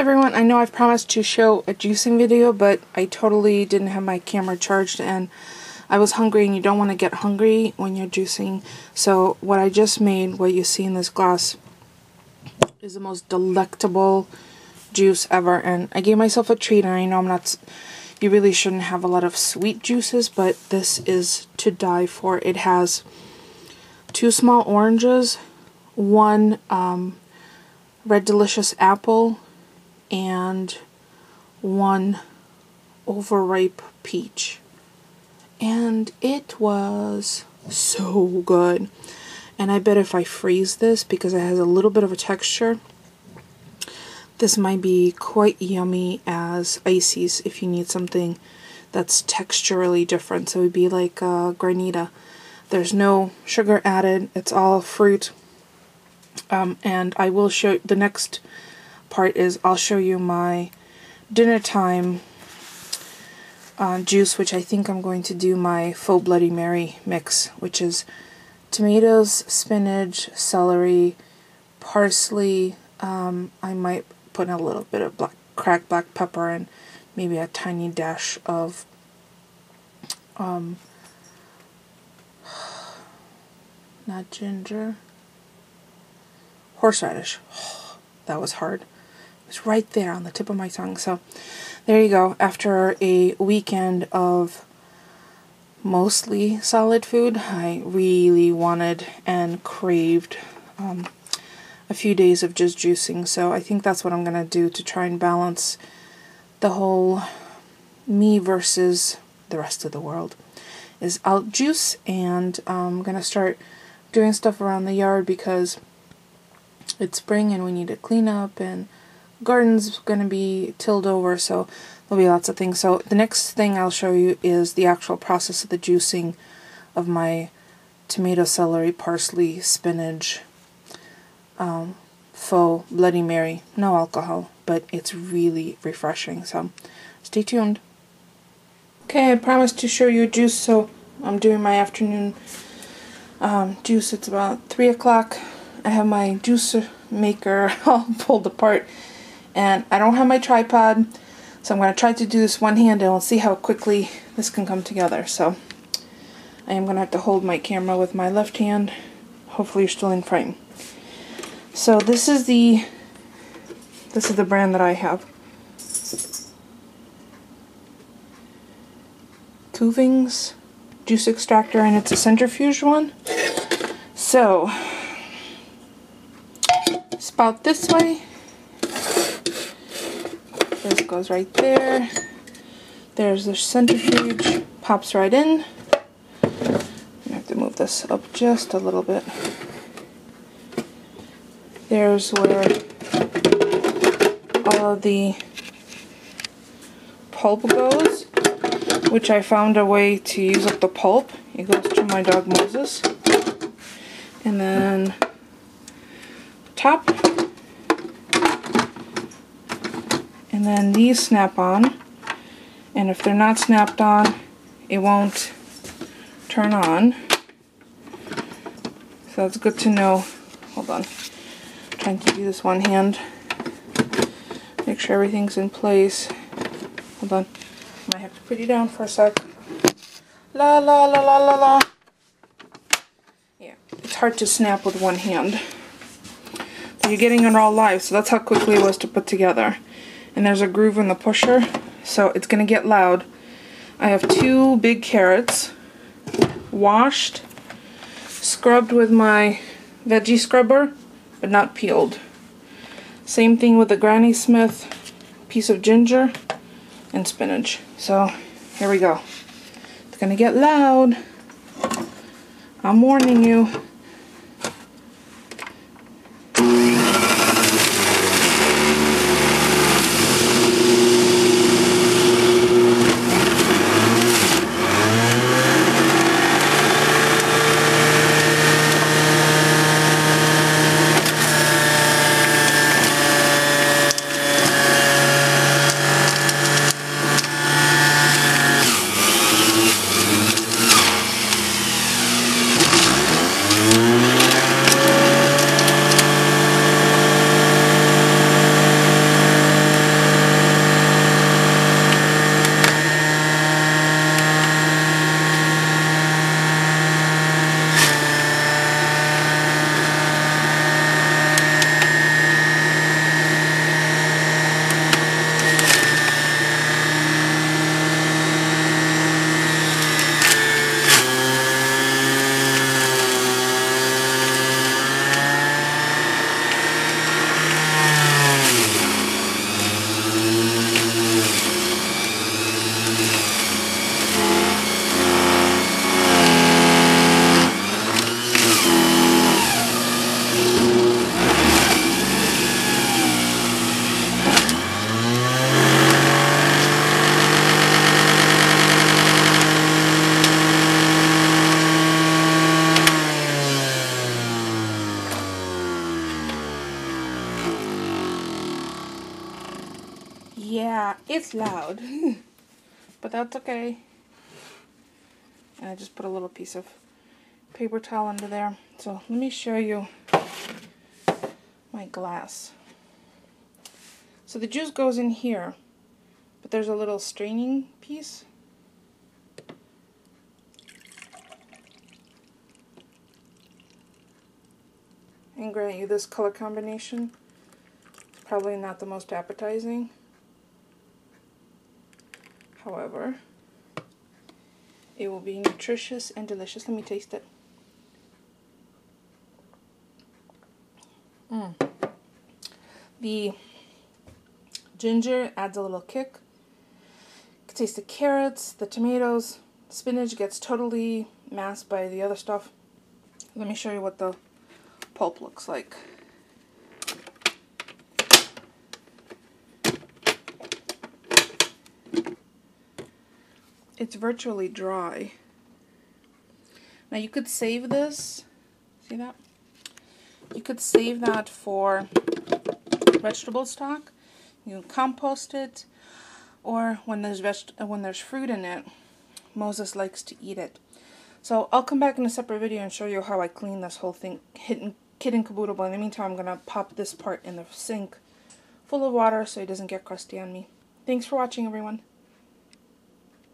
Everyone, I know I've promised to show a juicing video, but I totally didn't have my camera charged and I was hungry, and you don't want to get hungry when you're juicing. So what I just made, what you see in this glass, is the most delectable juice ever, and I gave myself a treat. And I know you really shouldn't have a lot of sweet juices, but this is to die for. It has 2 small oranges, 1 red delicious apple, and 1 overripe peach. And it was so good. And I bet if I freeze this, because it has a little bit of a texture, this might be quite yummy as ices if you need something that's texturally different. So it would be like granita. There's no sugar added, it's all fruit. And I will show, the next part is I'll show you my dinner time juice, which I think I'm going to do my faux Bloody Mary mix, which is tomatoes, spinach, celery, parsley. I might put a little bit of cracked black pepper and maybe a tiny dash of not ginger, horseradish. Oh, that was hard. It was right there on the tip of my tongue. So there you go. After a weekend of mostly solid food, I really wanted and craved a few days of just juicing. So I think that's what I'm going to do to try and balance the whole me versus the rest of the world. Is I'll juice, and I'm going to start doing stuff around the yard because it's spring and we need to clean up, and garden's going to be tilled over, so there'll be lots of things. So the next thing I'll show you is the actual process of the juicing of my tomato, celery, parsley, spinach, faux Bloody Mary. No alcohol, but it's really refreshing, so stay tuned. Okay, I promised to show you a juice, so I'm doing my afternoon juice. It's about 3 o'clock. I have my juice maker all pulled apart, and I don't have my tripod, so I'm going to try to do this one-handed, and we'll see how quickly this can come together. So I am going to have to hold my camera with my left hand. Hopefully you're still in frame. So this is the brand that I have. Kuvings juice extractor, and it's a centrifuge one. So spout this way. This goes right there. There's the centrifuge, pops right in. I have to move this up just a little bit. There's where all of the pulp goes, which I found a way to use up the pulp. It goes to my dog Moses. And then top. And then these snap on. And if they're not snapped on, it won't turn on. So that's good to know. Hold on. I'm trying to do this one hand. Make sure everything's in place. Hold on. Might have to put you down for a sec. La la la la la la. Yeah, it's hard to snap with one hand. So you're getting it all live, so that's how quickly it was to put together. And there's a groove in the pusher, so it's gonna get loud. I have 2 big carrots, washed, scrubbed with my veggie scrubber, but not peeled. Same thing with the Granny Smith piece of ginger and spinach. So here we go. It's gonna get loud. I'm warning you. Yeah, it's loud, but that's okay. And I just put a little piece of paper towel under there. So let me show you my glass. So the juice goes in here, but there's a little straining piece. And grant you, this color combination is probably not the most appetizing. However, it will be nutritious and delicious. Let me taste it. The ginger adds a little kick. You can taste the carrots, the tomatoes, spinach gets totally masked by the other stuff. Let me show you what the pulp looks like. It's virtually dry. Now you could save this. See that? You could save that for vegetable stock. You can compost it, or when there's fruit in it, Moses likes to eat it. So I'll come back in a separate video and show you how I clean this whole thing, kit and caboodle. But in the meantime, I'm gonna pop this part in the sink full of water so it doesn't get crusty on me. Thanks for watching, everyone.